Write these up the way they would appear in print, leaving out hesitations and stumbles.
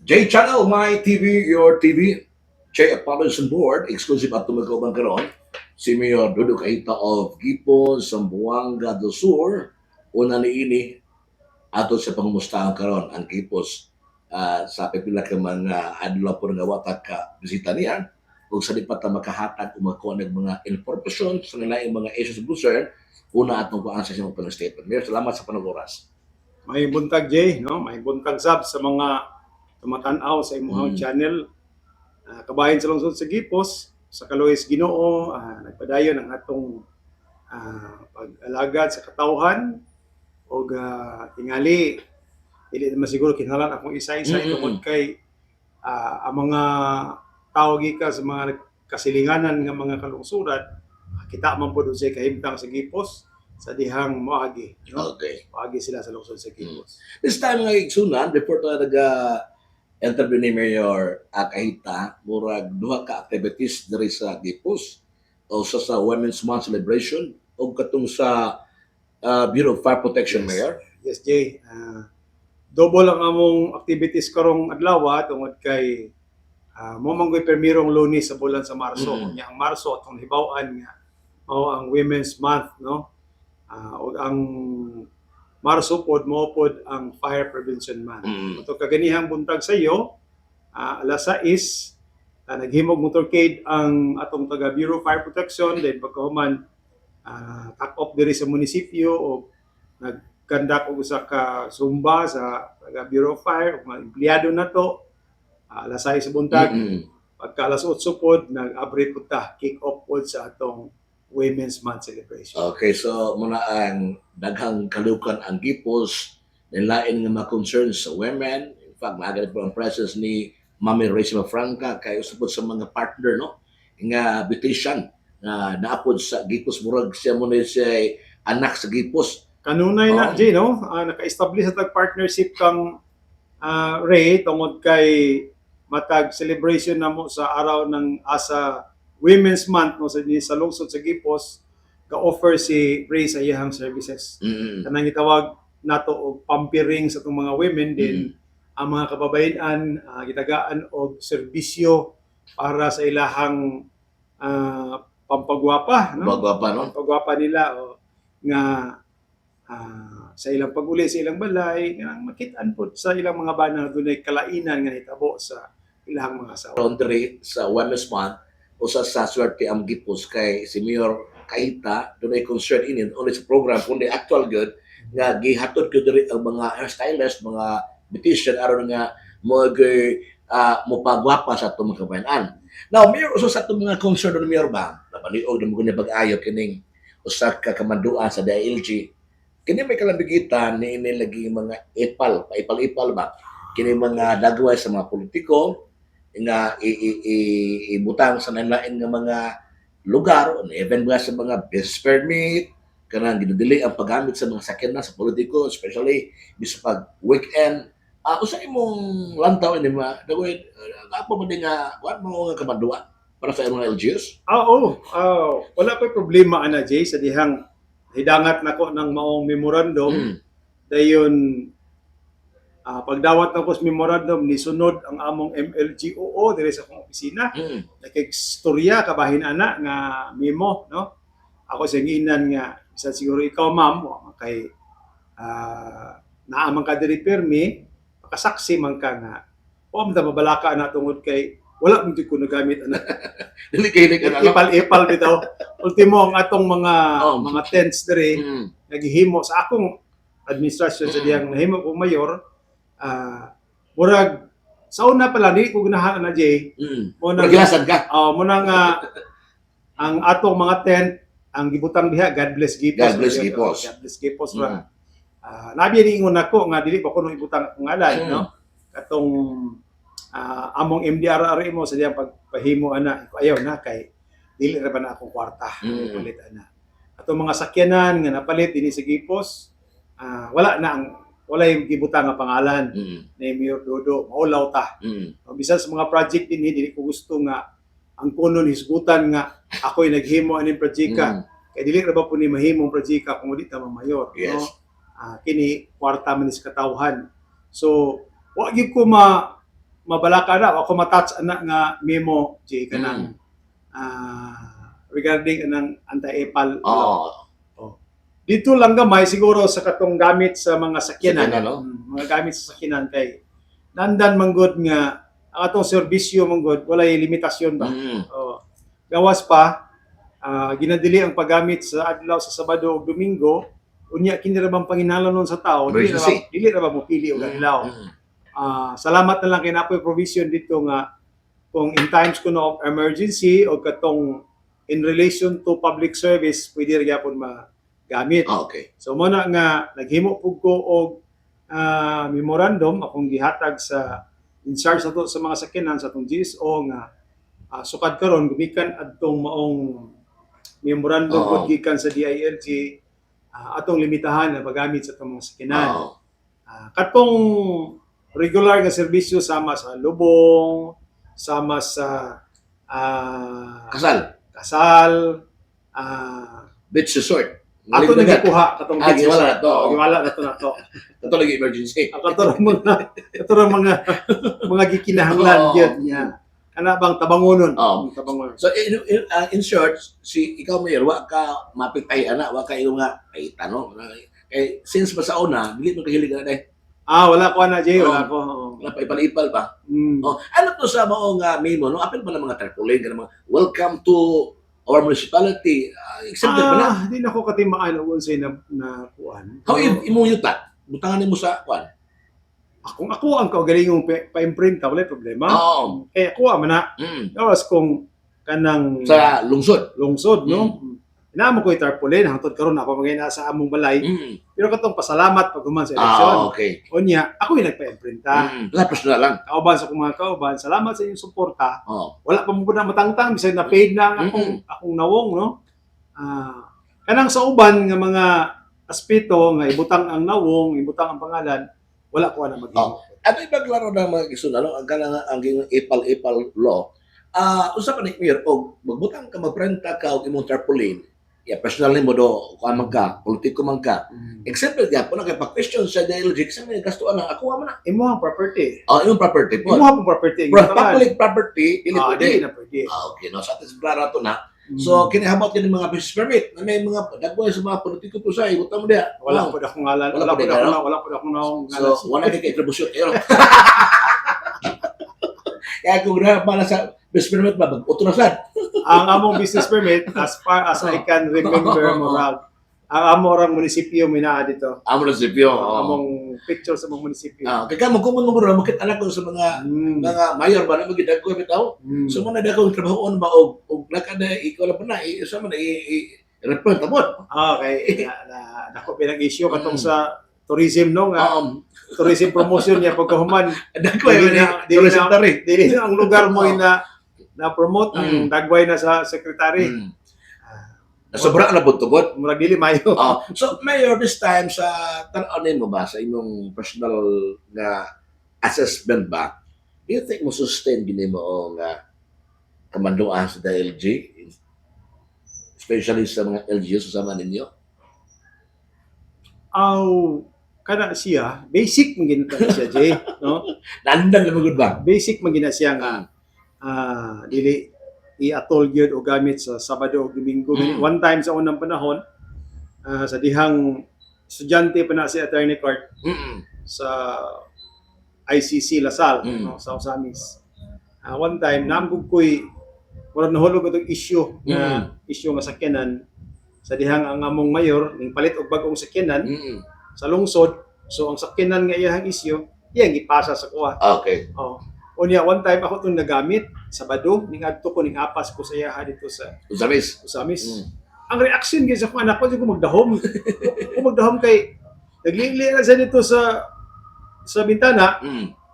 J Channel, my TV, your TV. J Apollos on board, exclusive at tumagawang karon. Si Mayor Dudu Kahita of Gipon, Zamboanga do Sur, una niini ato sa pangumustahan karon ang Gipos sa pipila ka mga adlaw po nga watak ka bisita niya ug sa di pa ta makahatag o magkuha ng mga impormasyon sa nilaing mga issues of concern una atong kuan sa imong statement. Mayor, salamat sa panag-oras. May buntag Jay, no? May buntag sab sa mga tumatan-aw sa imong channel. Kabahin sa lungsod sa Gipos, sa Kaloyes Ginoo, nagpadayon ang atong pag-alagad sa katawhan o tingali dili naman siguro kinahanglan akong isa-isa tungod kay ang mga tao gikan sa mga kasilinganan nga mga kalungsuran kita man pud sa kahimtang sa Gipos sa dihang moagi, no? Okay. Moagi sila sa lungsod sa Gipos. This time nga igsunan, before ta interview ni Mayor Kahita, murag duha ka activities diri sa Gipos o sa Women's Month celebration o katong sa Bureau of Fire Protection, Mayor. Yes, Jay. Double ang among activities karong adlaw tungod kay mo manggoy permirong Lunes sa bulan sa Marso. Nya ang Marso atong hibaw-an nga mao ang Women's Month, no? O ang Marso pod mo pod ang Fire Prevention Month. Ito kaganihang buntag sa iyo, alas 6 naghimog motorcade ang atong taga Bureau of Fire Protection, then pagkahuman tak off diri sa munisipyo o nagkandak og usa ka sumba sa taga Bureau of Fire ug mga empleyado nato alas 6 sa buntag. Pagka alas 8 pod nag-abre pud ta, kick off pod sa atong Women's Month celebration. Okay, so muna ang daghang kalukan ang Gipos, nilain nga mga concerns sa women. In fact, naganap po ang presence ni Mami Rachel Franca kay usapod sa mga partner, no? Nga petition na naapod sa Gipos, murag siya muna siya anak sa Gipos. Kanunay na, Jay, no? Naka-establish sa tag-partnership kang Ray tungod kay matag celebration na mo sa araw ng asa Women's Month no sa lungsod sa Gipos ka-offer si Ray sa iyang services. Kanang gitawag nato og pampiring sa itong mga women din ang mga kababayan gitagaan og serbisyo para sa ilahang pampagwapa, no? Pampagwapa, no? Pampagwapa nila nga sa ilang pag-uli sa ilang balay, nga makitaan po sa ilang mga bana dunay kalainan nga hitabo sa ilang mga asawa. Laundry sa Women's Month usa sa swerte ang Gipos kay si Mayor Kahita dunay concern inin only sa program kundi actual good nga gihatod ko diri ang mga hairstylist, mga beautician aron nga mopagwapa sa atong mga kabayan. Now, Mayor, usa sa atong mga concern ni Mayor ba, napaniog na mo pag-ayo kining usa ka kamanduan sa DILG, kini may kalambigitan ni lagi mga paipal-ipal ba, kini mga dagway sa mga politiko, nga ibutang sa nalain nga mga lugar, even ba sa mga business permit, kanang ginadili ang paggamit sa mga sakyanan sa politiko, especially bisa pag weekend. Usa imong lantaw ini dagway apa man nga what mo nga kamanduan para sa mga LGUs? Wala pa problema ana Jay sa dihang hidangat nako ng maong memorandum dayon pagdawat na ko sa memorandum ni sunod ang among MLGOO dire sa akong opisina. Nakigstorya kabahin ana nga memo, no? Ako sa nginan nga bisan siguro ikaw ma'am kay naaman ka diri permi makasaksi man ka nga o man mabalaka na tungod kay wala man ko nagamit ana. Dili kay ipal bitaw. Ultimo ang atong mga tents diri naghihimo sa akong administrasyon sa diyang nahimo kong mayor. Murag sa una pa lang di ko ganahan na Jay. Muna ka. Muna nga ang atong mga tent ang gibutang diha God bless Gipos. God bless Gipos. God bless Gipos ra. Labi ni ingon nako nga dili pa ko nang ibutang ang ngalan, no? Katong among MDRRA mo sa diyang pagpahimo ana ayaw na kay dili ra ba na akong kwarta palit ana. Atong mga sakyanan nga napalit dinhi sa Gipos wala na ang wala yung gibutang nga pangalan ni Mayor Dodo, maulaw ta. Bisan sa mga project din, hindi ko gusto nga ang kunon hisgutan nga ako'y naghimo aning projeka. Kaya dili ra ba po ni mahimong projeka kung di ta mayor. Yes. No? Kini kwarta man sa katawhan. So, wa gyud ko mabalaka na ako matouch ana nga memo J kanang regarding anang anti-epal law. Oo. Dito lang gamay siguro sa katong gamit sa mga sakyanan. Sakyanan, no? Mga gamit sa sakyanan kay nandan manggod nga ang atong serbisyo manggod walay limitasyon ba. Gawas pa ginadili ang paggamit sa adlaw sa Sabado ug Domingo unya kini ra bang panginahanglan sa tao dili ra ba mopili og adlaw. Salamat na lang kay napoy provision dito nga kung in times kuno of emergency o katong in relation to public service pwede ra gyapon magamit. Okay. So mo na nga naghimo pug ko og memorandum akong gihatag sa in charge ato sa mga sakyanan sa atong GSO nga sukad karon gumikan adtong maong memorandum pud gikan sa DILG atong limitahan na paggamit sa atong mga sakyanan. Katong regular nga serbisyo sama sa lubong, sama sa kasal, beach resort. ato na gikuha katong beach giwala resort. na to. Giwala na to na to. Ito lagi emergency. Ito ra mga gikinahanglan gyud niya. Kana bang tabangonon? Tabangonon. So in short, ikaw mayor wa ka mapitay ana, wa ka yung nga ay tanong. Kay since ba sa una, dili mo kahilig na dai. Wala ko na Jay, wala ko. Wala pa ipal-ipal ba? Ano to sa maong memo no? Apil pa ng mga tarpaulin kanang mga welcome to our municipality. Accepted ba na? Di na ko katimaan og unsay na kuan. How imo yuta? Butangan nimo sa kuan. Ako ang kaugalingong pa-imprint wala problema. Ako man na. Gawas kung kanang sa lungsod, no? Inaamo ko tarpaulin hangtod karon ako magay nasa among balay. Pero katong pasalamat pag human sa eleksyon. Okay. Unya, ako yung nagpa-imprinta. Personal lang. Kauban sa mga kauban, salamat sa inyong suporta. Wala pa mo na matangtang bisag na paid na akong nawong, no? Kanang sa uban nga mga aspeto nga ibutang ang nawong, ibutang ang pangalan, wala ko na maging. Ano ibaglaro na mga gisun ano ang kanang ang ipal law. Usa pa ni mayor og magbutang ka magprenta ka og imong tarpaulin. Personal nimo do kuan man ka, politiko man ka. Example gyapon na kay pa-question sa DILG sa may gastuan na ako man na. Imong property. Imong property po. Imong property. Public property dili pwede. Okay, no, sa atin klaro to na. So kinihabot kini mga business permit na may mga dagway sa mga politiko to sa ibutang mo diha. Wala po akong ngalan. Wala po akong ngalan. So wala kay contribution kayo. Kaya kung para sa business permit ba uto na sad. Ang among business permit, as far as I can remember, Morag, ang among munisipyo minaa dito. Among munisipyo. Among picture sa mga munisipyo. Kaya magkumon mo ron, makit anak ko sa mga mayor ba na magidag ko bitaw. So mo na dako trabahoon ba og nakada ikaw lang pa na isa man i-report tabot. Okay, nako pinag-issue katong sa tourism no nga. Tourism promotion niya pagkahuman. Dako dili na ang lugar mo na promote ang dagway na sa secretary. Sobra na butubot. Murag dili mayo. So mayor this time sa tan-aw mo ba sa imong personal nga assessment ba? Do you think mo sustain gini mo nga kamanduan sa DILG? Especially sa mga LGU sa ninyo? Kana siya, basic man gina siya, Jay, no? Nandan lang magud ba? Basic man gina siya nga dili i-atol gyud o gamit sa Sabado o Domingo. One time sa unang panahon sa dihang estudyante pa na si Attorney Court sa ICC Lasal no, sa Osamis. One time namgug koy murag nahulog atong issue nga sakyanan sa dihang ang among mayor ning palit og bag-ong sakyanan sa lungsod. So ang sakyanan nga iyang issue iyang gipasa sa kuha. Okay. Unya one time ako itong nagamit Sabado ning adto ko ning apas ko sa iyaha dito sa Usamis. Ang reaction gyud sa akong anak ko ko magdahom. Magdahom kay naglili na siya dito sa bintana.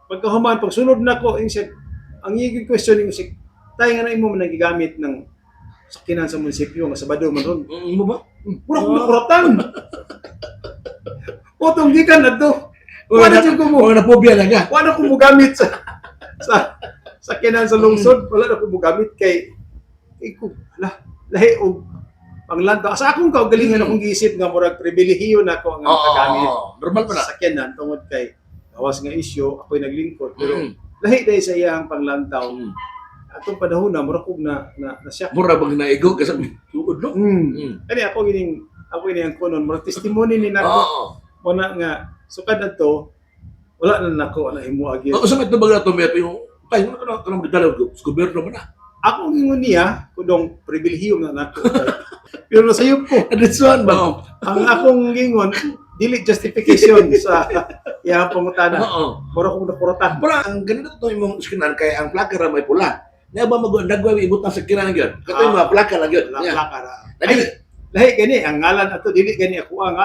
Pagkahuman pagsunod nako ang iyang questioning si tay nga na imo man nagigamit ng sakyanan sa munisipyo nga Sabado man ron. Imo ba? Pura ko nakuratan. Otong gikan adto. Wala na pobya na ka. Wala ko mo gamit sa sakyanan sa lungsod. Wala na ko mo gamit kay ko lahi og panglantaw. Sa akong kaugalingan akong giisip nga murag pribilehiyo na ko ang kagamit. Normal pa na. Sakyanan tungod kay gawas nga issue ako'y naglingkod pero lahi dahil sa iyang panglantaw. Mm. Atong panahon na mura kog na siya. Mura bang naigo kasi tuod no? Kani ako gining ang kunon mura testimony ni nako. Oo. Mo na nga sukad adto wala na nako na himuag yun. Oo, sa mga baga to yung tayo na kanang gidala sa gobyerno man na. Ako ngingon niya kudong pribilehiyo na nako. Pero nasayop ko. This one ba? Ang akong gingon dili justification sa iyang pangutana. Oo. Mura kong nakuratan. Pula, ang ganito to yung skinan kay ang plaka ra may pula. Nga ba nagway ibutang sa kinan gyud. Kato yung mga plaka lang gyud. Yeah. Plaka ra. Lagi Lahi gani ang ngalan ato dili gani ako ang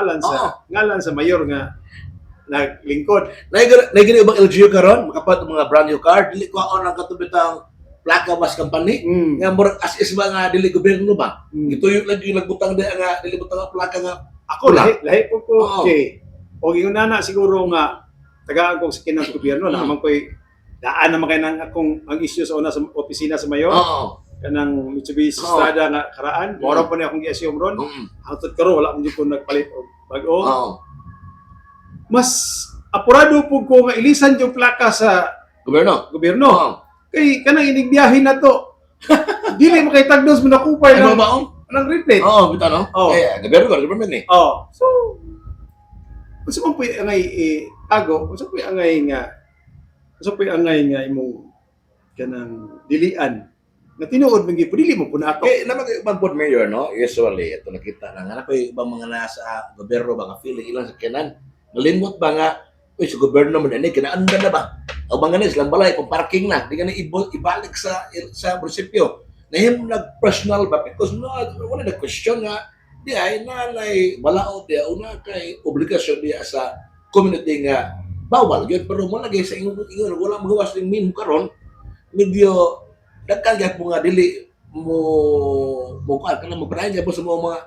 ngalan sa mayor nga naglingkod. Nagiging ibang LGU karon makapat mga brand new car dili ko on ang katubitang plaka was company nga murag as is ba nga dili gobyerno ba. Gituyo lang yung nagbutang di nga dili butang ang plaka nga Ako lahi po Oo. okay. O ingon na siguro nga tagaan kong sa kinang gobyerno na man koy daan naman kay nang akong ang issue sa una sa opisina sa mayor. Oo. Kanang Mitsubishi Oo. Strada nga karaan, mora pa ni akong gi-assume ron. Hangtod karon wala man jud ko nagpalit og bag-o. Oo. Mas apurado po ko nga ilisan yung plaka sa Gobyerno. gobyerno. Oo. Kay kanang inigbiyahin na to. Dili makitagdos mo na kupay Ano ng ba on? replate. Oo, bitaw no. Oo. Eh, gobyerno ni. Oh. So unsa man po angay tago, unsa po angay nga imong kanang dilian na tinuod man gyud dili mo po na ato. Eh, naman ibang board mayor, no? Usually, ito nakita na nga, may ibang mga nasa gobyerno ba, nga feeling ilang sa kinan. Nalimot ba nga, uy, sa gobyerno mo na ini, kinaanda na ba? O mga na, silang balay, pang parking na, di ka na ibalik sa munisipyo. Nahim nag-personal ba? Because no, wala na question nga, di ay nanay, balao di, una kay obligasyon di sa community nga, bawal yun, pero mo lagi sa ingon, wala magawas ng min karon medyo nagkagap mo nga dili mo kana mo brain po sa mga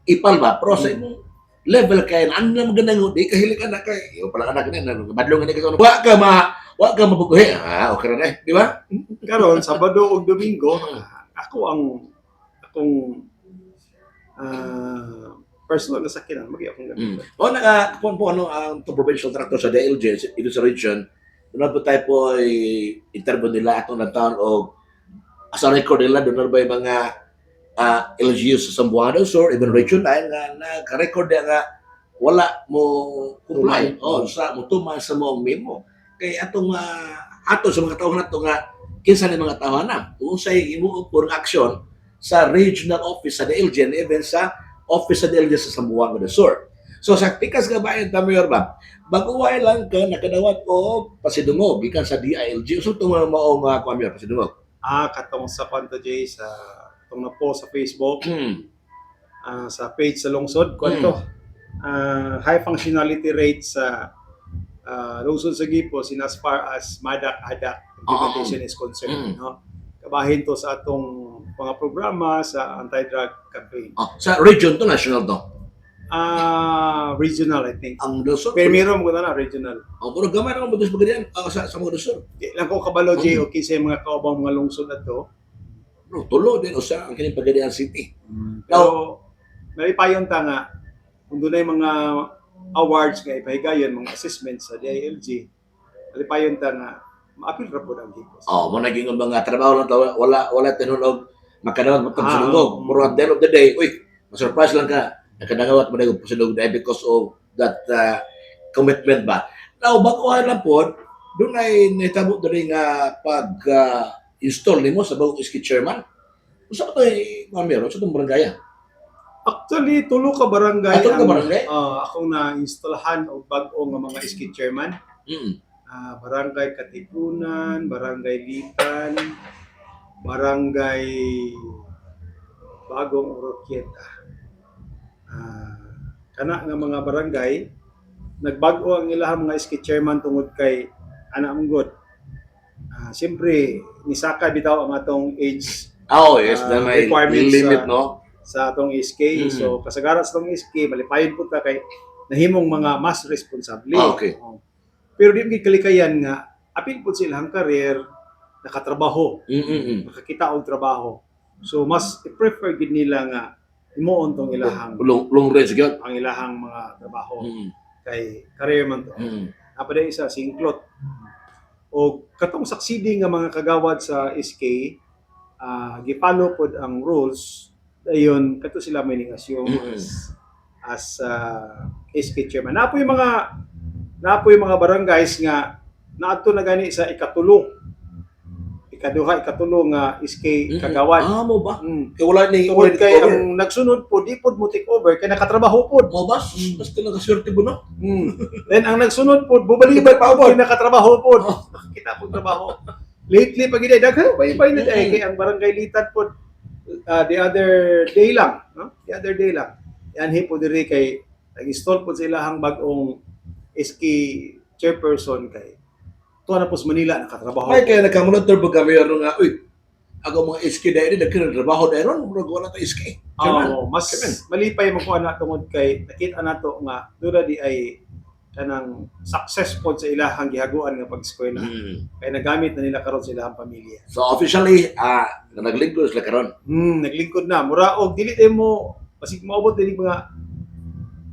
ipal ba pero sa imong level kay ano na magandang di kahili ka na kay yo pala anak na badlong ni ka wa ka mabubuhi okay ra na di ba Karon Sabado ug Domingo akong personal na sakyanan magi akong gamit. o naka po ano ang to provincial tractor sa DLG ito sa region doon po tayo po interview nila atong nagtaon og sa record nila doon ba yung mga LGU sa Zamboanga del Sur, even regional nga naka-record nga wala mo comply o sa mo tuman sa mo memo kay atong ato sa mga tawo nato nga kinsa ni mga tawo na kung sa imo por action sa regional office sa DLG and even sa office sa DLG sa Zamboanga del Sur. So sa pikas ka bayan ta mayor ba baguway lang ka nakadawat o pasidungog gikan sa DILG so tong mao nga mayor pasidungog. Katong sa Panto J sa katong na po sa Facebook, sa page sa lungsod, kwanto high functionality rate sa lungsod sa Gipos in as far as MADAC-ADAC implementation is concerned. No? Kabahin to sa atong mga programa sa anti-drug campaign. Sa region to national to. Regional, I think. Ang Luzon. Pero meron mo na regional. Pero gamay naman mo sa bagyan sa mga Luzon. Di lang ko kabalo, J, okay sa mga kaubang mga lungsod na to. No, tulo din usa ang kining Pagadian City. Pero nalipayon ta nga kung doon mga awards nga ipahigayon, mga assessments sa DILG, nalipayon ta nga maapil ra po ang Gipos. Mo naging mga trabaho lang to, wala tinunog makadawat mo sa lungog. Pero at the end of the day, ma-surprise lang ka nakadawat mo na sa lungog because of that commitment ba. Now, baguhan lang po, doon ay nitabo doon nga pag-install nimo sa bagong SK chairman. Usa pa to meron sa itong barangay. Actually, tulo ka barangay Tulo ka barangay? akong na-installahan o bago nga mga SK chairman. Barangay Katipunan, Barangay Litan, Barangay Bagong Oroquieta. Kana nga mga barangay, nagbago ang ilahang mga SK chairman tungod kay anak mong god. Siyempre, nisaka bitaw ang atong age Yes, na may requirements limit, no? sa atong SK. So, kasagaran sa atong SK, malipayon po ta kay nahimong mga mas responsable. Okay. Pero di mo kalikayan nga, apil po silang career, nakatrabaho, nakakita og trabaho. So, mas i-prefer gid nila nga imuon tong ilahang long range gyud. ang ilahang mga trabaho kay career man to. Napaday isa singklot. O katong succeeding nga mga kagawad sa SK, gipalo pod ang rules dayon kato sila may ningasyon as SK chairman. Napoy mga barangays nga naadto na gani sa ikatulo nga SK kagawad. Mo ba? Mm. Kaya wala ni Tungod kay ang nagsunod po, di po mo take over, kay nakatrabaho po. Mo ba? Basta nakaswerte mo no? Then ang nagsunod po, bubaliban pa po, nakatrabaho po. Nakakita po trabaho. Lately, pag hindi, daghan, bay-bay na dahil kay ang barangay Litan po, the other day lang. No? The other day lang. Yan po diri kay, nag-install po sila ang bagong SK chairperson kay tuwa na po sa Manila, nakatrabaho. Ay, kaya nagkamonitor po kami ano nga, uy, ako mga SK dahil nagkinatrabaho dahil ron, wala tayo SK. Mas malipay mo ko na tungod kay nakita na to nga dura di ay kanang successful sa ilahang gihaguan nga pag-eskwela. Kaya nagamit na nila karon sa ilahang pamilya. So officially, naglingkod sila karon. Naglingkod na. Mura og dili mo basig maabot dili mga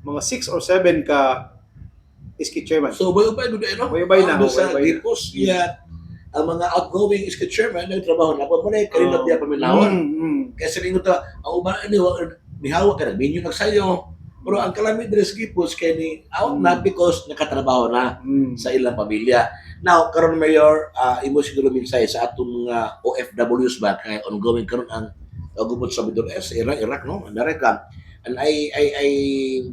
6 or 7 ka SK chairman. So bayubay gud no? Bayubay na, Sa bayubay na. Gipos, ang mga outgoing SK chairman nagtrabaho na pa mo na kanila diya paminawan. Kaya sa lingon ta, ang uban ni nihawa ka na minyo nagsayo. Pero ang kalamid diri sa Gipos kay ni out na because nakatrabaho na sa ilang pamilya. Now, karon Mayor, imo siguro minsay sa atong mga OFWs ba kay ongoing karon ang gubot sa Middle East, Iraq, no? America. And I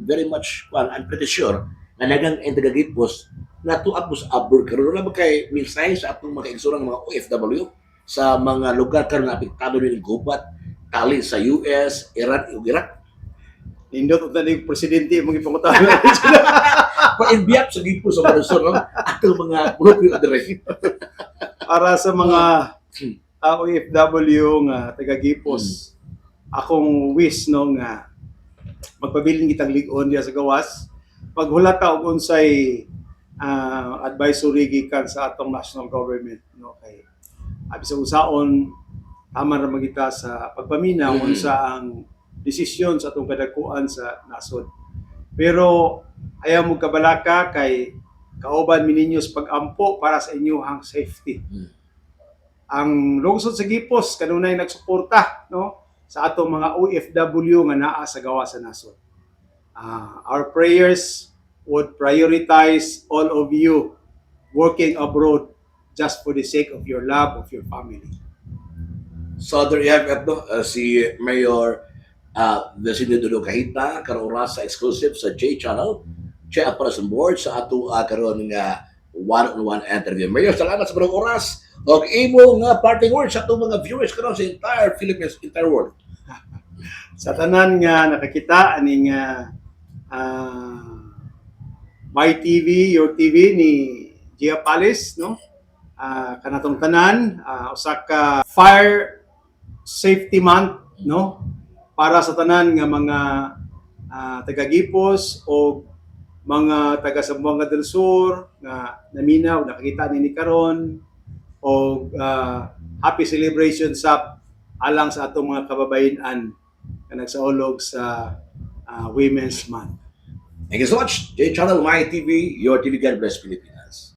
very much, well, I'm pretty sure na nagang ang taga-Gipos na tuat mo sa abroad karon wala ba kay minsay sa atong mga igsurang mga OFW sa mga lugar karon nga apektado ni gubat tali sa US, Iran, ug Iraq. Indot og tani presidente mo gipangutan. Pa-inbiyap sa Gipos sa Marisol, no? Atong mga blokyo adre. Para sa mga OFW nga taga Gipos, akong wish no nga magpabiling kitang lig-on diya sa gawas paghulata og unsay advisory gikan sa atong national government no kay abi sa usaon tama ra magita sa pagpaminaw unsa ang desisyon sa atong kadagkuan sa nasod. Pero ayaw mo kabalaka kay kauban mi ninyo sa pag-ampo para sa inyong safety. Ang lungsod sa Gipos kanunay nagsuporta no sa atong mga OFW nga naa sa gawa sa nasod. Our prayers would prioritize all of you working abroad just for the sake of your love of your family. So there you have it, no? Si Mayor Vecino Dudo Kahita karong oras sa exclusive sa J Channel. Siya para sa board sa ato karon nga one-on-one interview. Mayor, salamat sa barong oras. Og imo nga parting words sa atong mga viewers karon sa entire Philippines, entire world. Sa tanan nga nakakita aning My TV, Your TV ni Gia Palace, no? Kanatong tanan, usa ka Fire Safety Month, no? Para sa tanan nga mga taga-Gipos o mga taga Zamboanga del Sur nga naminaw nakakita ni karon o happy celebration sa alang sa atong mga kababayan nga nagsaulog sa Women's Month. Thank you so much. J Channel, My TV, Your TV, God bless Philippines.